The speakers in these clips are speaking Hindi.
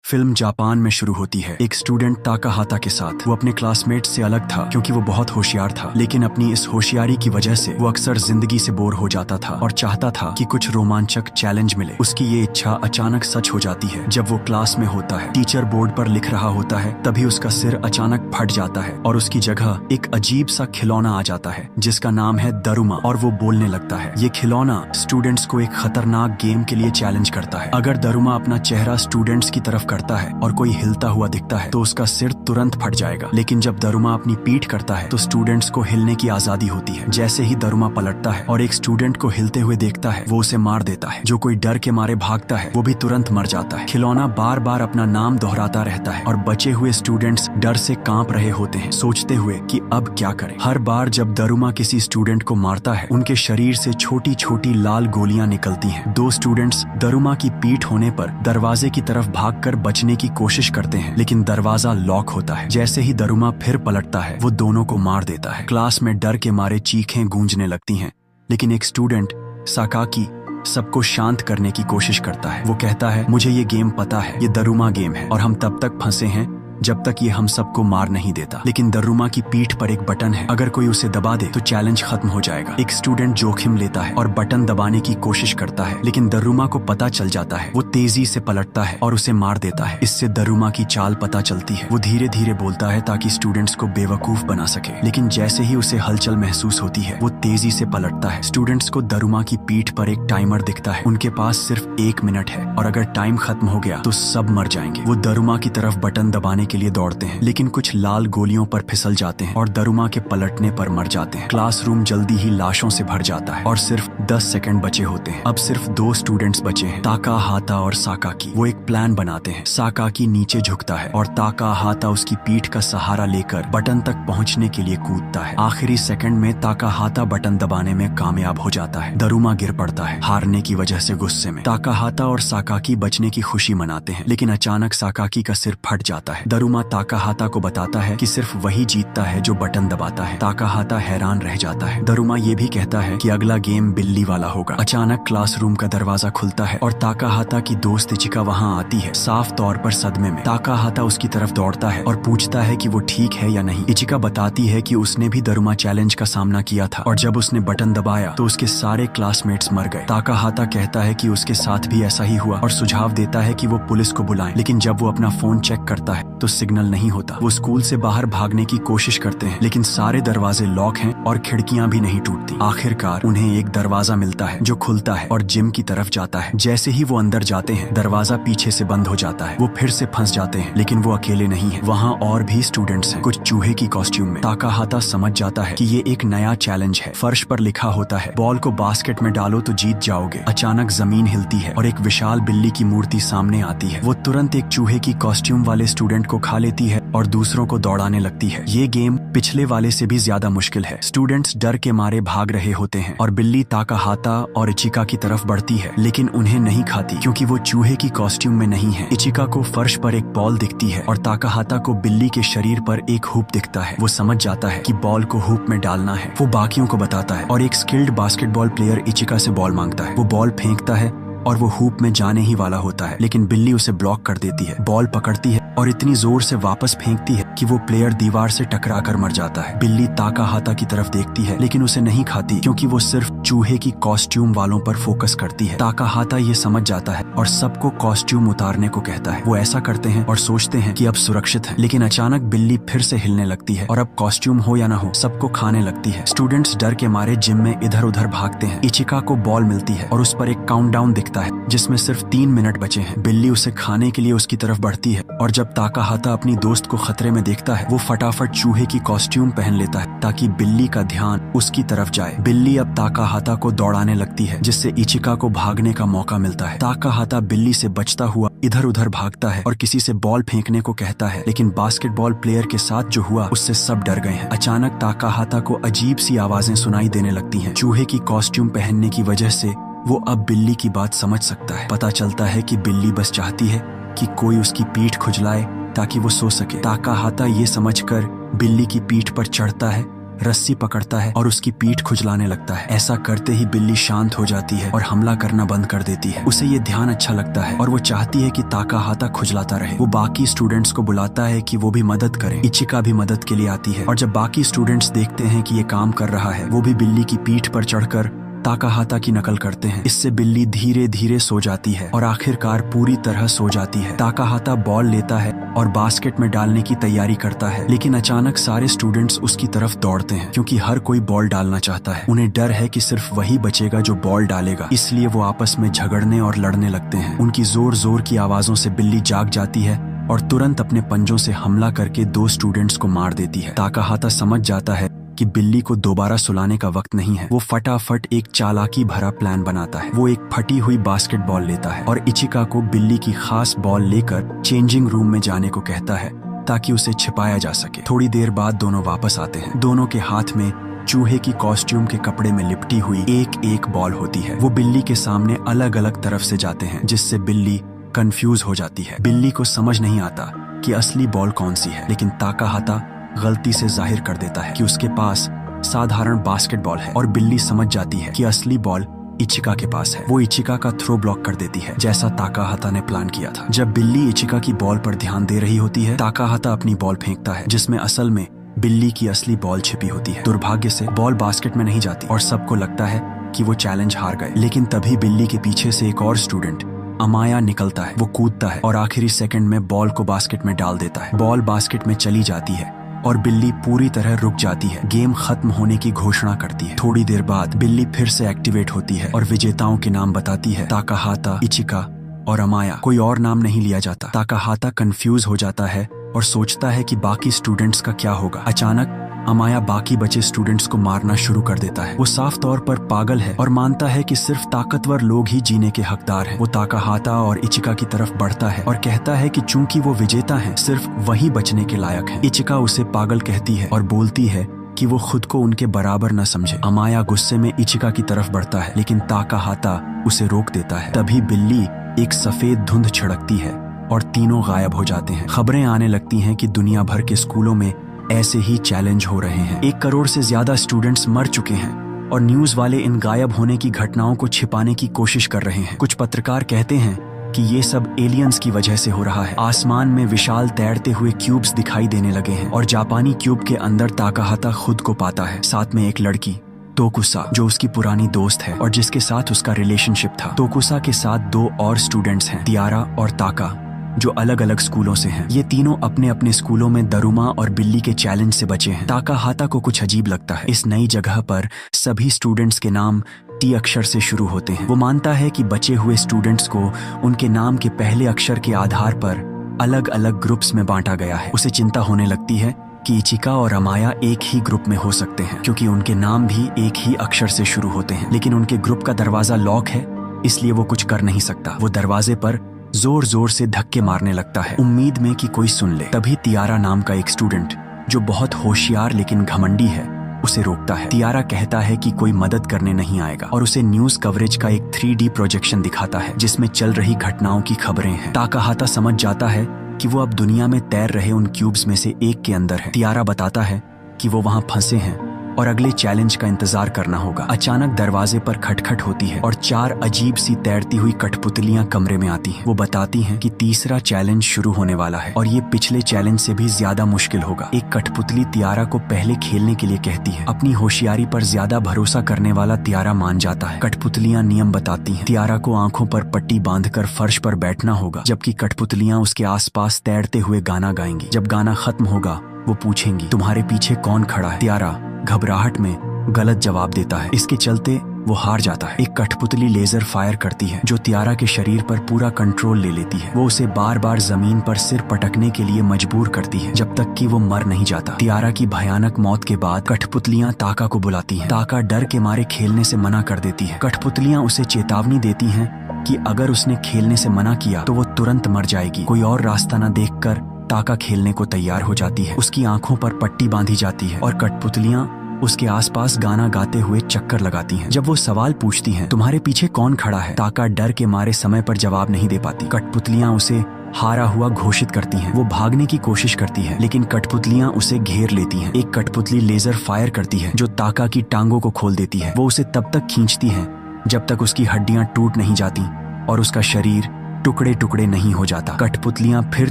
फिल्म जापान में शुरू होती है एक स्टूडेंट ताकाहाता के साथ। वो अपने क्लासमेट से अलग था क्योंकि वो बहुत होशियार था, लेकिन अपनी इस होशियारी की वजह से वो अक्सर जिंदगी से बोर हो जाता था और चाहता था कि कुछ रोमांचक चैलेंज मिले। उसकी ये इच्छा अचानक सच हो जाती है जब वो क्लास में होता है। टीचर बोर्ड पर लिख रहा होता है, तभी उसका सिर अचानक फट जाता है और उसकी जगह एक अजीब सा खिलौना आ जाता है जिसका नाम है दरुमा, और वो बोलने लगता है। ये खिलौना स्टूडेंट्स को एक खतरनाक गेम के लिए चैलेंज करता है। अगर दरुमा अपना चेहरा स्टूडेंट्स की तरफ करता है और कोई हिलता हुआ दिखता है तो उसका सिर तुरंत फट जाएगा, लेकिन जब दरुमा अपनी पीठ करता है तो स्टूडेंट्स को हिलने की आजादी होती है। जैसे ही दरुमा पलटता है और एक स्टूडेंट को हिलते हुए देखता है, वो उसे मार देता है। जो कोई डर के मारे भागता है वो भी तुरंत मर जाता है। खिलौना बार बार अपना नाम दोहराता रहता है और बचे हुए स्टूडेंट्स डर से कांप रहे होते हैं, सोचते हुए कि अब क्या करें। हर बार जब दरुमा किसी स्टूडेंट को मारता है, उनके शरीर से छोटी छोटी लाल गोलियां निकलती हैं। दो स्टूडेंट्स दरुमा की पीठ होने पर दरवाजे की तरफ भागकर बचने की कोशिश करते हैं, लेकिन दरवाजा लॉक होता है। जैसे ही दरुमा फिर पलटता है, वो दोनों को मार देता है। क्लास में डर के मारे चीखें गूंजने लगती हैं, लेकिन एक स्टूडेंट साकाकी सबको शांत करने की कोशिश करता है। वो कहता है, मुझे ये गेम पता है, ये दरुमा गेम है और हम तब तक फंसे हैं जब तक ये हम सबको मार नहीं देता। लेकिन दरुमा की पीठ पर एक बटन है, अगर कोई उसे दबा दे तो चैलेंज खत्म हो जाएगा। एक स्टूडेंट जोखिम लेता है और बटन दबाने की कोशिश करता है, लेकिन दरुमा को पता चल जाता है। वो तेजी से पलटता है और उसे मार देता है। इससे दरुमा की चाल पता चलती है। वो धीरे धीरे बोलता है ताकि स्टूडेंट्स को बेवकूफ बना सके, लेकिन जैसे ही उसे हलचल महसूस होती है, वो तेजी से पलटता है। स्टूडेंट्स को दरुमा की पीठ पर एक टाइमर दिखता है। उनके पास सिर्फ 1 मिनट है और अगर टाइम खत्म हो गया तो सब मर जाएंगे। वो दरुमा की तरफ बटन दबाने के लिए दौड़ते हैं, लेकिन कुछ लाल गोलियों पर फिसल जाते हैं और दरुमा के पलटने पर मर जाते हैं। क्लासरूम जल्दी ही लाशों से भर जाता है और सिर्फ 10 सेकंड बचे होते हैं। अब सिर्फ 2 स्टूडेंट्स बचे हैं, ताकाहाता और साकाकी। वो एक प्लान बनाते हैं। साकाकी नीचे झुकता है और ताकाहाता उसकी पीठ का सहारा लेकर बटन तक पहुंचने के लिए कूदता है। आखिरी सेकंड में ताकाहाता बटन दबाने में कामयाब हो जाता है। दरुमा गिर पड़ता है हारने की वजह से। गुस्से में ताकाहाता और साकाकी बचने की खुशी मनाते हैं, लेकिन अचानक साकाकी का सिर फट जाता है। दरुमा ताकाहाता को बताता है कि सिर्फ वही जीतता है जो बटन दबाता है। ताकाहाता हैरान रह जाता है। दरुमा ये भी कहता है कि अगला गेम बिल्ली वाला होगा। अचानक क्लासरूम का दरवाजा खुलता है और ताकाहाता की दोस्त इचिका वहाँ आती है, साफ तौर पर सदमे में। ताकाहाता उसकी तरफ दौड़ता है और पूछता है कि वो ठीक है या नहीं। इचिका बताती है कि उसने भी दरुमा चैलेंज का सामना किया था और जब उसने बटन दबाया तो उसके सारे क्लासमेट्स मर गए। ताकाहाता कहता है कि उसके साथ भी ऐसा ही हुआ और सुझाव देता है कि वो पुलिस को बुलाएं, लेकिन जब वो अपना फोन चेक करता है तो सिग्नल नहीं होता। वो स्कूल से बाहर भागने की कोशिश करते हैं, लेकिन सारे दरवाजे लॉक हैं और खिड़कियां भी नहीं टूटती। आखिरकार उन्हें एक दरवाजा मिलता है जो खुलता है और जिम की तरफ जाता है। जैसे ही वो अंदर जाते हैं, दरवाजा पीछे से बंद हो जाता है। वो फिर से फंस जाते हैं, लेकिन वो अकेले नहीं है। वहाँ और भी स्टूडेंट्स हैं, कुछ चूहे की कॉस्ट्यूम में। ताकाहाता समझ जाता है कि ये एक नया चैलेंज है। फर्श पर लिखा होता है, बॉल को बास्केट में डालो तो जीत जाओगे। अचानक जमीन हिलती है और एक विशाल बिल्ली की मूर्ति सामने आती है। वो तुरंत एक चूहे की कॉस्ट्यूम वाले स्टूडेंट को खा लेती है और दूसरों को दौड़ाने लगती है। ये गेम पिछले वाले से भी ज्यादा मुश्किल है। स्टूडेंट्स डर के मारे भाग रहे होते हैं और बिल्ली ताकाहाता और इचिका की तरफ बढ़ती है, लेकिन उन्हें नहीं खाती क्योंकि वो चूहे की कॉस्ट्यूम में नहीं है। इचिका को फर्श पर एक बॉल दिखती है और ताकाहाता को बिल्ली के शरीर पर एक हुप दिखता है। वो समझ जाता है कि बॉल को हुप में डालना है। वो बाकियों को बताता है और एक स्किल्ड बास्केटबॉल प्लेयर इचिका से बॉल मांगता है। वो बॉल फेंकता है और वो हुप में जाने ही वाला होता है, लेकिन बिल्ली उसे ब्लॉक कर देती है। बॉल पकड़ती है और इतनी जोर से वापस फेंकती है कि वो प्लेयर दीवार से टकराकर मर जाता है। बिल्ली ताकाहाता की तरफ देखती है, लेकिन उसे नहीं खाती क्योंकि वो सिर्फ चूहे की कॉस्ट्यूम वालों पर फोकस करती है। ताकाहाता ये समझ जाता है और सबको कॉस्ट्यूम उतारने को कहता है। वो ऐसा करते हैं और सोचते हैं कि अब सुरक्षित है, लेकिन अचानक बिल्ली फिर से हिलने लगती है और अब कॉस्ट्यूम हो या ना हो, सबको खाने लगती है। स्टूडेंट्स डर के मारे जिम में इधर उधर भागते हैं। इचिका को बॉल मिलती है और उस पर एक काउंटडाउन दिखता है जिसमें सिर्फ 3 मिनट बचे हैं। बिल्ली उसे खाने के लिए उसकी तरफ बढ़ती है और जब ताकाहाता अपनी दोस्त को खतरे में देखता है, वो फटाफट चूहे की कॉस्ट्यूम पहन लेता है ताकि बिल्ली का ध्यान उसकी तरफ जाए। बिल्ली अब ताकाहाता को दौड़ाने लगती है, जिससे इचिका को भागने का मौका मिलता है। ताकाहाता बिल्ली से बचता हुआ इधर उधर भागता है और किसी से बॉल फेंकने को कहता है, लेकिन बास्केटबॉल प्लेयर के साथ जो हुआ उससे सब डर गए हैं। अचानक ताकाहाता को अजीब सी आवाजें सुनाई देने लगती हैं। चूहे की कॉस्ट्यूम पहनने की वजह से वो अब बिल्ली की बात समझ सकता है। पता चलता है कि बिल्ली बस चाहती है कि कोई उसकी पीठ खुजलाए ताकि वो सो सके। ताकाहाता ये समझकर बिल्ली की पीठ पर चढ़ता है रस्सी पकड़ता है और उसकी पीठ खुजलाने लगता है। ऐसा करते ही बिल्ली शांत हो जाती है और हमला करना बंद कर देती है। उसे ये ध्यान अच्छा लगता है और वो चाहती है कि ताकाहाता खुजलाता रहे। वो बाकी स्टूडेंट्स को बुलाता है कि वो भी मदद करें। इचिका भी मदद के लिए आती है और जब बाकी स्टूडेंट्स देखते हैं कि ये काम कर रहा है, वो भी बिल्ली की पीठ पर चढ़कर ताकाहाता की नकल करते हैं। इससे बिल्ली धीरे धीरे सो जाती है और आखिरकार पूरी तरह सो जाती है। ताकाहाता बॉल लेता है और बास्केट में डालने की तैयारी करता है, लेकिन अचानक सारे स्टूडेंट्स उसकी तरफ दौड़ते हैं क्योंकि हर कोई बॉल डालना चाहता है। उन्हें डर है कि सिर्फ वही बचेगा जो बॉल डालेगा, इसलिए वो आपस में झगड़ने और लड़ने लगते हैं। उनकी जोर जोर की आवाजों से बिल्ली जाग जाती है और तुरंत अपने पंजों से हमला करके 2 स्टूडेंट्स को मार देती है। ताकाहाता समझ जाता है कि बिल्ली को दोबारा सुलाने का वक्त नहीं है। वो फटाफट एक चालाकी भरा प्लान बनाता है। वो एक फटी हुई बास्केटबॉल लेता है और इचिका को बिल्ली की खास बॉल लेकर चेंजिंग रूम में जाने को कहता है ताकि उसे छिपाया जा सके। थोड़ी देर बाद दोनों वापस आते हैं। दोनों के हाथ में चूहे की कॉस्ट्यूम के कपड़े में लिपटी हुई एक बॉल होती है। वो बिल्ली के सामने अलग अलग तरफ से जाते हैं, जिससे बिल्ली कंफ्यूज हो जाती है। बिल्ली को समझ नहीं आता कि असली बॉल कौन सी है, लेकिन ताकाहाता गलती से जाहिर कर देता है कि उसके पास साधारण बास्केटबॉल है और बिल्ली समझ जाती है कि असली बॉल इचिका के पास है। वो इचिका का थ्रो ब्लॉक कर देती है, जैसा ताकाहाता ने प्लान किया था। जब बिल्ली इचिका की बॉल पर ध्यान दे रही होती है, ताकाहाता अपनी बॉल फेंकता है, जिसमें असल में बिल्ली की असली बॉल छिपी होती है। दुर्भाग्य से बॉल बास्केट में नहीं जाती और सबको लगता है कि वो चैलेंज हार गए। लेकिन तभी बिल्ली के पीछे से एक और स्टूडेंट अमाया निकलता है। वो कूदता है और आखिरी सेकंड में बॉल को बास्केट में डाल देता है। बॉल बास्केट में चली जाती है और बिल्ली पूरी तरह रुक जाती है। गेम खत्म होने की घोषणा करती है। थोड़ी देर बाद बिल्ली फिर से एक्टिवेट होती है और विजेताओं के नाम बताती है, ताकाहाता, इचिका और अमाया। कोई और नाम नहीं लिया जाता। ताकाहाता कंफ्यूज हो जाता है और सोचता है कि बाकी स्टूडेंट्स का क्या होगा। अचानक अमाया बाकी बचे स्टूडेंट्स को मारना शुरू कर देता है। वो साफ तौर पर पागल है और मानता है कि सिर्फ ताकतवर लोग ही जीने के हकदार हैं। वो ताकाहाता और इचिका की तरफ बढ़ता है और कहता है कि चूंकि वो विजेता हैं, सिर्फ वही बचने के लायक हैं। इचिका उसे पागल कहती है और बोलती है कि वो खुद को उनके बराबर न समझे। अमाया गुस्से में इचिका की तरफ बढ़ता है, लेकिन ताकाहाता उसे रोक देता है। तभी बिल्ली एक सफेद धुंध छिड़कती है और तीनों गायब हो जाते हैं। खबरें आने लगती हैं कि दुनिया भर के स्कूलों में ऐसे ही चैलेंज हो रहे हैं। 1 करोड़ से ज्यादा स्टूडेंट्स मर चुके हैं और न्यूज वाले इन गायब होने की घटनाओं को छिपाने की कोशिश कर रहे हैं। कुछ पत्रकार कहते हैं कि ये सब एलियंस की वजह से हो रहा है। आसमान में विशाल तैरते हुए क्यूब्स दिखाई देने लगे हैं और जापानी क्यूब के अंदर ताकाहाता खुद को पाता है, साथ में एक लड़की तोकुसा, जो उसकी पुरानी दोस्त है और जिसके साथ उसका रिलेशनशिप था। तोकुसा के साथ 2 और स्टूडेंट्स हैं, तियारा और ताका, जो अलग अलग स्कूलों से हैं। ये तीनों अपने अपने स्कूलों में दरुमा और बिल्ली के चैलेंज से बचे हैं। ताकाहाता को कुछ अजीब लगता है। इस नई जगह पर सभी स्टूडेंट्स के नाम टी अक्षर से शुरू होते हैं। वो मानता है कि बचे हुए स्टूडेंट्स को उनके नाम के पहले अक्षर के आधार पर अलग अलग ग्रुप्स में बांटा गया है। उसे चिंता होने लगती है कि इचिका और अमाया एक ही ग्रुप में हो सकते हैं, क्योंकि उनके नाम भी एक ही अक्षर से शुरू होते हैं। लेकिन उनके ग्रुप का दरवाजा लॉक है, इसलिए वो कुछ कर नहीं सकता। वो दरवाजे पर जोर जोर से धक्के मारने लगता है, उम्मीद में कि कोई सुन ले। तभी तियारा नाम का एक स्टूडेंट, जो बहुत होशियार लेकिन घमंडी है, उसे रोकता है। तियारा कहता है कि कोई मदद करने नहीं आएगा और उसे न्यूज कवरेज का एक 3D प्रोजेक्शन दिखाता है, जिसमें चल रही घटनाओं की खबरें हैं। ताकाहाता समझ जाता है कि वो अब दुनिया में तैर रहे उन क्यूब्स में से एक के अंदर है। तियारा बताता है कि वो वहां फंसे हैं और अगले चैलेंज का इंतजार करना होगा। अचानक दरवाजे पर खटखट होती है और 4 अजीब सी तैरती हुई कठपुतलियां कमरे में आती हैं। वो बताती हैं कि तीसरा चैलेंज शुरू होने वाला है और ये पिछले चैलेंज से भी ज्यादा मुश्किल होगा। एक कठपुतली तियारा को पहले खेलने के लिए कहती है। अपनी होशियारी पर ज्यादा भरोसा करने वाला तियारा मान जाता है। कठपुतलियां नियम बताती हैं। तियारा को आंखों पर पट्टी बांधकर फर्श पर बैठना होगा, जबकि कठपुतलियां उसके आसपास तैरते हुए गाना गाएंगी। जब गाना खत्म होगा, वो पूछेंगी, तुम्हारे पीछे कौन खड़ा है? तियारा घबराहट में गलत जवाब देता है। इसके चलते वो हार जाता है। एक कठपुतली लेजर फायर करती है, जो तियारा के शरीर पर पूरा कंट्रोल ले लेती है। वो उसे बार बार जमीन पर सिर पटकने के लिए मजबूर करती है, जब तक कि वो मर नहीं जाता। तियारा की भयानक मौत के बाद कठपुतलियां ताका को बुलाती हैं। ताका डर के मारे खेलने से मना कर देती है। कठपुतलियां उसे चेतावनी देती हैं कि अगर उसने खेलने से मना किया तो वो तुरंत मर जाएगी। कोई और रास्ता न देखकर ताका खेलने को तैयार हो जाती है। उसकी आंखों पर पट्टी बांधी जाती है और कठपुतलियां उसके आसपास गाना गाते हुए चक्कर लगाती हैं। जब वो सवाल पूछती हैं, तुम्हारे पीछे कौन खड़ा है, ताका डर के मारे समय पर जवाब नहीं दे पाती। कठपुतलियां उसे हारा हुआ घोषित करती हैं। वो भागने की कोशिश करती है लेकिन कठपुतलियां उसे घेर लेती हैं। एक कठपुतली लेजर फायर करती है जो ताका की टांगों को खोल देती है। वो उसे तब तक खींचती है जब तक उसकी हड्डियां टूट नहीं जाती और उसका शरीर टुकड़े टुकड़े नहीं हो जाता। कठपुतलियां फिर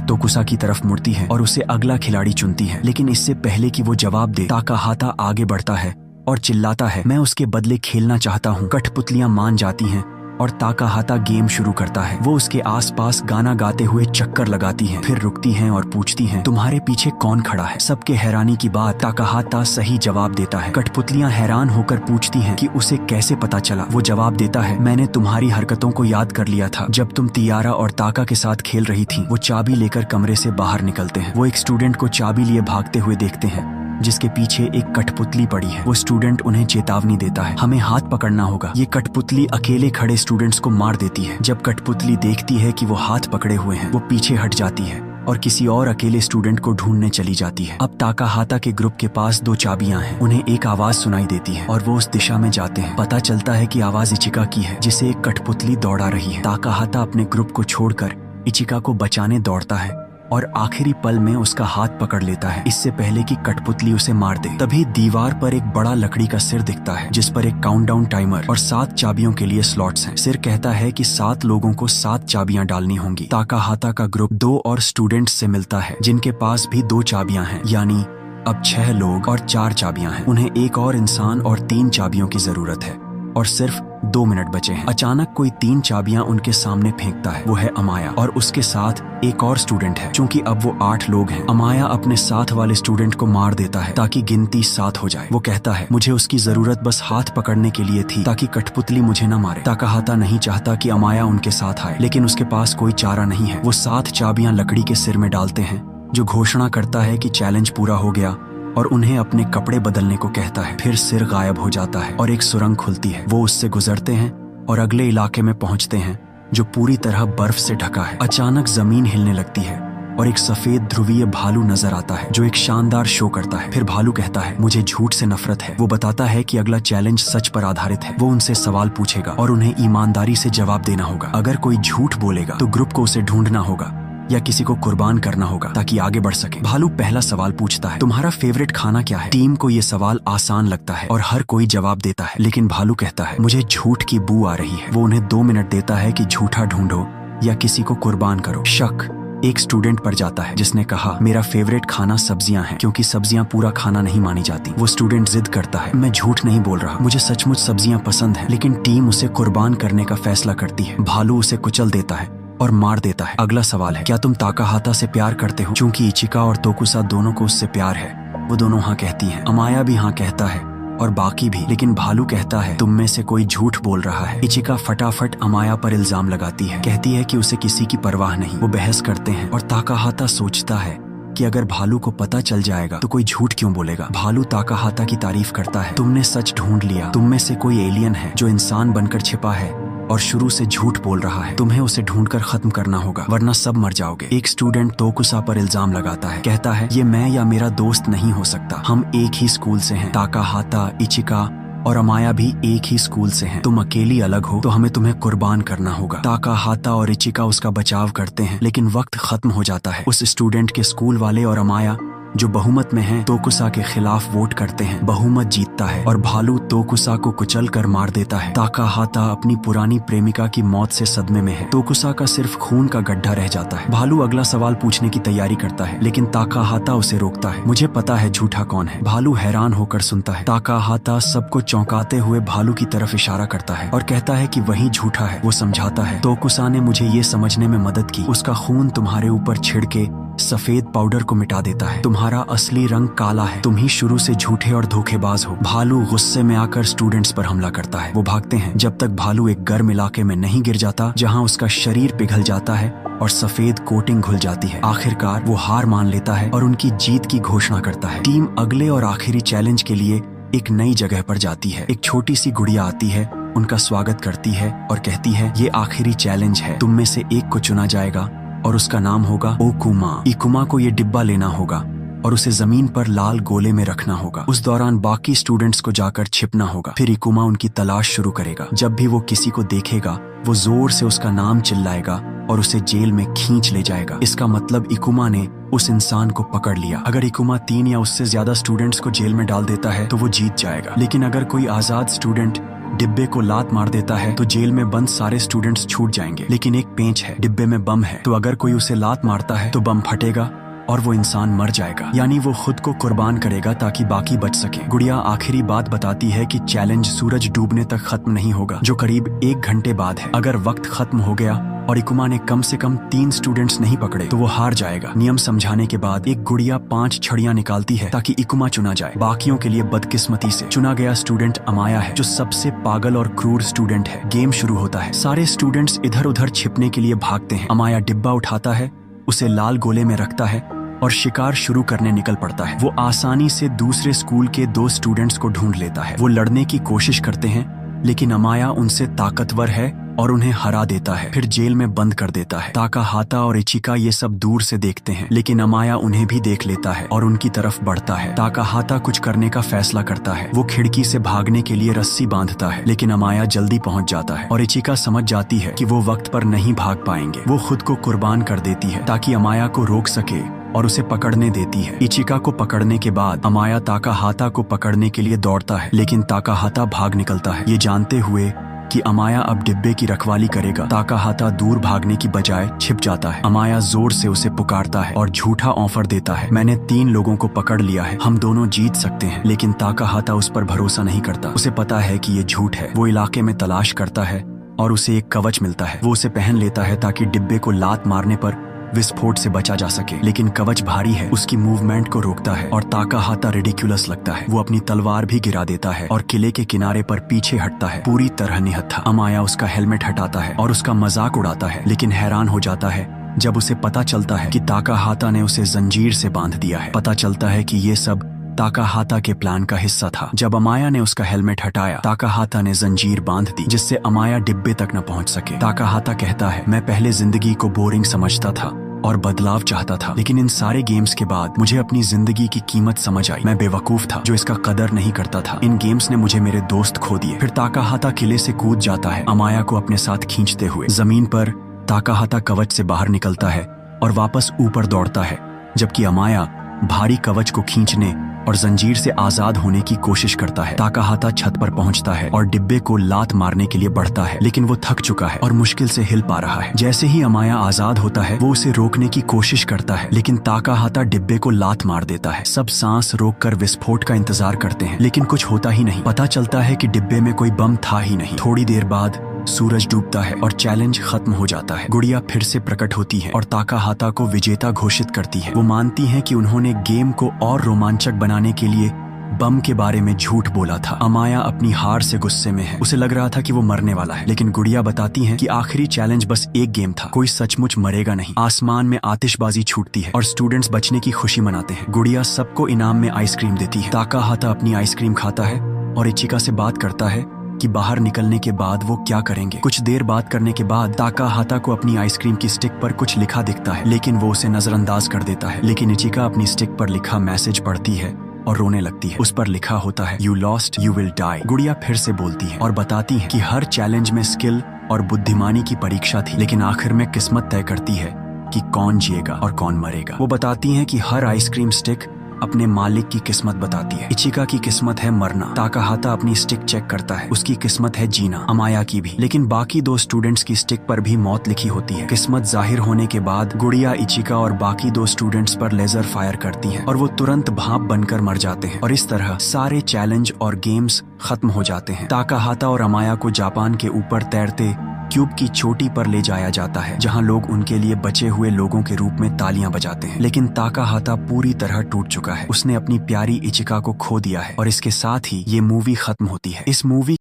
तोकुसा की तरफ मुड़ती है और उसे अगला खिलाड़ी चुनती है, लेकिन इससे पहले कि वो जवाब दे ताकाहाता आगे बढ़ता है और चिल्लाता है, मैं उसके बदले खेलना चाहता हूँ। कठपुतलियां मान जाती हैं और ताकाहाता गेम शुरू करता है। वो उसके आसपास गाना गाते हुए चक्कर लगाती हैं, फिर रुकती हैं और पूछती हैं, तुम्हारे पीछे कौन खड़ा है? सबके हैरानी की बात, ताकाहाता सही जवाब देता है। कठपुतलियां हैरान होकर पूछती हैं कि उसे कैसे पता चला। वो जवाब देता है, मैंने तुम्हारी हरकतों को याद कर लिया था जब तुम तियारा और ताका के साथ खेल रही थी। वो चाबी लेकर कमरे से बाहर निकलते हैं। वो एक स्टूडेंट को चाबी लिए भागते हुए देखते हैं जिसके पीछे एक कठपुतली पड़ी है। वो स्टूडेंट उन्हें चेतावनी देता है, हमें हाथ पकड़ना होगा। ये कठपुतली अकेले खड़े स्टूडेंट्स को मार देती है। जब कठपुतली देखती है कि वो हाथ पकड़े हुए हैं, वो पीछे हट जाती है और किसी और अकेले स्टूडेंट को ढूंढने चली जाती है। अब ताकाहाता के ग्रुप के पास 2 चाबियां हैं। उन्हें एक आवाज सुनाई देती है और वो उस दिशा में जाते हैं। पता चलता है कि आवाज इचिका की है जिसे एक कठपुतली दौड़ा रही है। ताकाहाता अपने ग्रुप को छोड़कर इचिका को बचाने दौड़ता है और आखिरी पल में उसका हाथ पकड़ लेता है, इससे पहले कि कठपुतली उसे मार दे। तभी दीवार पर एक बड़ा लकड़ी का सिर दिखता है जिस पर एक काउंटडाउन टाइमर और 7 चाबियों के लिए स्लॉट्स हैं। सिर कहता है कि 7 लोगों को 7 चाबियां डालनी होंगी। ताकाहाता का ग्रुप 2 और स्टूडेंट्स से मिलता है जिनके पास भी 2 चाबियां हैं, यानी अब 6 लोग और 4 चाबियां हैं। उन्हें एक और इंसान और 3 चाबियों की जरूरत है और सिर्फ 2 मिनट बचे हैं। अचानक कोई 3 चाबियां उनके सामने फेंकता है। वो है अमाया और उसके साथ एक और स्टूडेंट है। चूंकि अब वो 8 लोग हैं, अमाया अपने साथ वाले स्टूडेंट को मार देता है ताकि गिनती 7 हो जाए। वो कहता है, मुझे उसकी जरूरत बस हाथ पकड़ने के लिए थी ताकि कठपुतली मुझे न मारे। ताकाहाता नहीं चाहता कि अमाया उनके साथ आए, लेकिन उसके पास कोई चारा नहीं है। वो 7 चाबियां लकड़ी के सिर में डालते हैं जो घोषणा करता है कि चैलेंज पूरा हो गया और उन्हें अपने कपड़े बदलने को कहता है। फिर सिर गायब हो जाता है और एक सुरंग खुलती है। वो उससे गुजरते हैं और अगले इलाके में पहुंचते हैं जो पूरी तरह बर्फ से ढका है। अचानक जमीन हिलने लगती है और एक सफेद ध्रुवीय भालू नजर आता है जो एक शानदार शो करता है। फिर भालू कहता है, मुझे झूठ से नफरत है। वो बताता है कि अगला चैलेंज सच पर आधारित है। वो उनसे सवाल पूछेगा और उन्हें ईमानदारी से जवाब देना होगा। अगर कोई झूठ बोलेगा तो ग्रुप को उसे ढूंढना होगा या किसी को कुर्बान करना होगा ताकि आगे बढ़ सके। भालू पहला सवाल पूछता है, तुम्हारा फेवरेट खाना क्या है? टीम को ये सवाल आसान लगता है और हर कोई जवाब देता है, लेकिन भालू कहता है, मुझे झूठ की बू आ रही है। वो उन्हें 2 मिनट देता है कि झूठा ढूंढो या किसी को कुर्बान करो। शक एक स्टूडेंट पर जाता है जिसने कहा, मेरा फेवरेट खाना सब्जियां हैं क्योंकि सब्जियां पूरा खाना नहीं मानी जाती। वो स्टूडेंट जिद करता है, मैं झूठ नहीं बोल रहा, मुझे सचमुच सब्जियां पसंद हैं। लेकिन टीम उसे कुर्बान करने का फैसला करती है। भालू उसे कुचल देता है और मार देता है। अगला सवाल है, क्या तुम ताकाहाता से प्यार करते हो? चूंकि इचिका और तोकुसा दोनों को उससे प्यार है, वो दोनों हाँ कहती हैं। अमाया भी हाँ कहता है और बाकी भी, लेकिन भालू कहता है, तुम में से कोई झूठ बोल रहा है। इचिका फटाफट अमाया पर इल्जाम लगाती है, कहती है कि उसे किसी की परवाह नहीं। वो बहस करते हैं और ताकाहाता सोचता है कि अगर भालू को पता चल जाएगा तो कोई झूठ क्यों बोलेगा। भालू ताकाहाता की तारीफ करता है, तुमने सच ढूंढ लिया। तुम में से कोई एलियन है जो इंसान बनकर छिपा है और शुरू से झूठ बोल रहा है। तुम्हें उसे ढूंढकर खत्म करना होगा वरना सब मर जाओगे। एक स्टूडेंट तोकुसा पर इल्जाम लगाता है, कहता है, ये मैं या मेरा दोस्त नहीं हो सकता, हम एक ही स्कूल से हैं। ताकाहाता, इचिका और अमाया भी एक ही स्कूल से हैं। तुम अकेली अलग हो तो हमें तुम्हें कुर्बान करना होगा। ताकाहाता और इचिका उसका बचाव करते हैं, लेकिन वक्त खत्म हो जाता है। उस स्टूडेंट के स्कूल वाले और अमाया जो बहुमत में हैं, तोकुसा के खिलाफ वोट करते हैं। बहुमत जीतता है और भालू तोकुसा को कुचल कर मार देता है। ताकाहाता अपनी पुरानी प्रेमिका की मौत से सदमे में है। तोकुसा का सिर्फ खून का गड्ढा रह जाता है। भालू अगला सवाल पूछने की तैयारी करता है, लेकिन ताकाहाता उसे रोकता है। मुझे पता है झूठा कौन है। भालू हैरान होकर सुनता है। ताकाहाता सबको चौंकाते हुए भालू की तरफ इशारा करता है और कहता है कि वही झूठा है। वो समझाता है, तोकुसा ने मुझे ये समझने में मदद की, उसका खून तुम्हारे ऊपर छिड़के सफेद पाउडर को मिटा देता है। तुम्हारा असली रंग काला है, तुम ही शुरू से झूठे और धोखेबाज हो। भालू गुस्से में आकर स्टूडेंट्स पर हमला करता है। वो भागते हैं जब तक भालू एक गर्म इलाके में नहीं गिर जाता जहां उसका शरीर पिघल जाता है और सफेद कोटिंग घुल जाती है। आखिरकार वो हार मान लेता है और उनकी जीत की घोषणा करता है। टीम अगले और आखिरी चैलेंज के लिए एक नई जगह पर जाती है। एक छोटी सी गुड़िया आती है, उनका स्वागत करती है और कहती है, ये आखिरी चैलेंज है, तुम में से एक को चुना जाएगा और उसका नाम होगा ओकुमा। इकुमा को ये डिब्बा लेना होगा और उसे जमीन पर लाल गोले में रखना होगा। उस दौरान बाकी स्टूडेंट्स को जाकर छिपना होगा। फिर इकुमा उनकी तलाश शुरू करेगा। जब भी वो किसी को देखेगा वो जोर से उसका नाम चिल्लाएगा और उसे जेल में खींच ले जाएगा। इसका मतलब इकुमा ने उस इंसान को पकड़ लिया। अगर इकुमा 3 या उससे ज्यादा स्टूडेंट्स को जेल में डाल देता है तो वो जीत जाएगा। लेकिन अगर कोई आजाद स्टूडेंट डिब्बे को लात मार देता है तो जेल में बंद सारे स्टूडेंट्स छूट जाएंगे। लेकिन एक पेंच है, डिब्बे में बम है, तो अगर कोई उसे लात मारता है तो बम फटेगा और वो इंसान मर जाएगा। यानी वो खुद को कुर्बान करेगा ताकि बाकी बच सके। गुड़िया आखिरी बात बताती है कि चैलेंज सूरज डूबने तक खत्म नहीं होगा, जो करीब 1 घंटे बाद है। अगर वक्त खत्म हो गया और इकुमा ने कम से कम 3 स्टूडेंट्स नहीं पकड़े तो वो हार जाएगा। नियम समझाने के बाद एक गुड़िया 5 छड़ियां निकालती है ताकि इकुमा चुना जाए। बाकियों के लिए बदकिस्मती से चुना गया स्टूडेंट अमाया है, जो सबसे पागल और क्रूर स्टूडेंट है। गेम शुरू होता है। सारे स्टूडेंट्स इधर उधर छिपने के लिए भागते हैं। अमाया डिब्बा उठाता है, उसे लाल गोले में रखता है और शिकार शुरू करने निकल पड़ता है। वो आसानी से दूसरे स्कूल के 2 स्टूडेंट्स को ढूंढ लेता है। वो लड़ने की कोशिश करते हैं लेकिन अमाया उनसे ताकतवर है और उन्हें हरा देता है, फिर जेल में बंद कर देता है। ताकाहाता और इचिका ये सब दूर से देखते हैं लेकिन अमाया उन्हें भी देख लेता है और उनकी तरफ बढ़ता है। ताकाहाता कुछ करने का फैसला करता है। वो खिड़की से भागने के लिए रस्सी बांधता है लेकिन अमाया जल्दी पहुंच जाता है और इचिका समझ जाती है कि वो वक्त पर नहीं भाग पाएंगे। वो खुद को कुर्बान कर देती है ताकि अमाया को रोक सके और उसे पकड़ने देती है। इचिका को पकड़ने के बाद अमाया ताकाहाता को पकड़ने के लिए दौड़ता है लेकिन ताकाहाता भाग निकलता है। ये जानते हुए कि अमाया अब डिब्बे की रखवाली करेगा, ताकाहाता दूर भागने की बजाय छिप जाता है। अमाया जोर से उसे पुकारता है और झूठा ऑफर देता है, मैंने 3 लोगों को पकड़ लिया है, हम दोनों जीत सकते हैं। लेकिन ताकाहाता उस पर भरोसा नहीं करता। उसे पता है कि ये झूठ है। वो इलाके में तलाश करता है और उसे एक कवच मिलता है। वो उसे पहन लेता है ताकि डिब्बे को लात मारने पर विस्फोट से बचा जा सके। लेकिन कवच भारी है, उसकी मूवमेंट को रोकता है और ताकाहाता रिडिक्युलस लगता है। वो अपनी तलवार भी गिरा देता है और किले के किनारे पर पीछे हटता है, पूरी तरह निहत्था। अमाया उसका हेलमेट हटाता है और उसका मजाक उड़ाता है लेकिन हैरान हो जाता है जब उसे पता चलता है कि ताकाहाता ने उसे जंजीर से बांध दिया है। पता चलता है कि ये सब ताकाहाता के प्लान का हिस्सा था। जब अमाया ने उसका हेलमेट हटाया, ताकाहाता ने जंजीर बांध दी जिससे अमाया डिब्बे तक न पहुंच सके। ताकाहाता कहता है, मैं पहले जिंदगी को बोरिंग समझता था और बदलाव चाहता था, लेकिन इन सारे गेम्स के बाद मुझे अपनी जिंदगी की कीमत समझ आई। मैं बेवकूफ था जो इसका कदर नहीं करता था। इन गेम्स ने मुझे मेरे दोस्त खो दिए। फिर ताकाहाता किले से कूद जाता है, अमाया को अपने साथ खींचते हुए। जमीन पर ताकाहाता कवच से बाहर निकलता है और वापस ऊपर दौड़ता है, जबकि अमाया भारी कवच को खींचने और जंजीर से आजाद होने की कोशिश करता है। ताकाहाता छत पर पहुंचता है और डिब्बे को लात मारने के लिए बढ़ता है, लेकिन वो थक चुका है और मुश्किल से हिल पा रहा है। जैसे ही अमाया आजाद होता है, वो उसे रोकने की कोशिश करता है, लेकिन ताकाहाता डिब्बे को लात मार देता है। सब सांस रोककर विस्फोट का इंतजार करते हैं, लेकिन कुछ होता ही नहीं। पता चलता है कि डिब्बे में कोई बम था ही नहीं। थोड़ी देर बाद सूरज डूबता है और चैलेंज खत्म हो जाता है। गुड़िया फिर से प्रकट होती है और ताकाहाता को विजेता घोषित करती है। वो मानती है कि उन्होंने गेम को और रोमांचक बनाने के लिए बम के बारे में झूठ बोला था। अमाया अपनी हार से गुस्से में है। उसे लग रहा था कि वो मरने वाला है, लेकिन गुड़िया बताती है कि आखिरी चैलेंज बस एक गेम था, कोई सचमुच मरेगा नहीं। आसमान में आतिशबाजी छूटती है और स्टूडेंट्स बचने की खुशी मनाते हैं। गुड़िया सबको इनाम में आइसक्रीम देती है। ताकाहाता अपनी आइसक्रीम खाता है और इचिका से बात करता है कि बाहर निकलने के बाद वो क्या करेंगे। कुछ देर बात करने के बाद ताकाहाता को अपनी आइसक्रीम की स्टिक पर कुछ लिखा दिखता है, लेकिन वो उसे नजरअंदाज कर देता है। लेकिन इचिका अपनी स्टिक पर लिखा मैसेज पढ़ती है और रोने लगती है। उस पर लिखा होता है, you lost you will die. गुड़िया फिर से बोलती है और बताती है कि हर चैलेंज में स्किल और बुद्धिमानी की परीक्षा थी, लेकिन आखिर में किस्मत तय करती है कि कौन जिएगा और कौन मरेगा। वो बताती है कि हर आइसक्रीम स्टिक अपने मालिक की किस्मत बताती है। इचिका की किस्मत है मरना। ताकाहाता अपनी स्टिक चेक करता है, उसकी किस्मत है जीना। अमाया की भी। लेकिन बाकी 2 स्टूडेंट्स की स्टिक पर भी मौत लिखी होती है। किस्मत जाहिर होने के बाद गुड़िया इचिका और बाकी 2 स्टूडेंट्स पर लेजर फायर करती हैं और वो तुरंत भाप बनकर मर जाते हैं। और इस तरह सारे चैलेंज और गेम्स खत्म हो जाते हैं। ताकाहाता और अमाया को जापान के ऊपर तैरते क्यूब की चोटी पर ले जाया जाता है, जहां लोग उनके लिए बचे हुए लोगों के रूप में तालियां बजाते हैं। लेकिन ताकाहाता पूरी तरह टूट चुका है। उसने अपनी प्यारी इचिका को खो दिया है और इसके साथ ही ये मूवी खत्म होती है। इस मूवी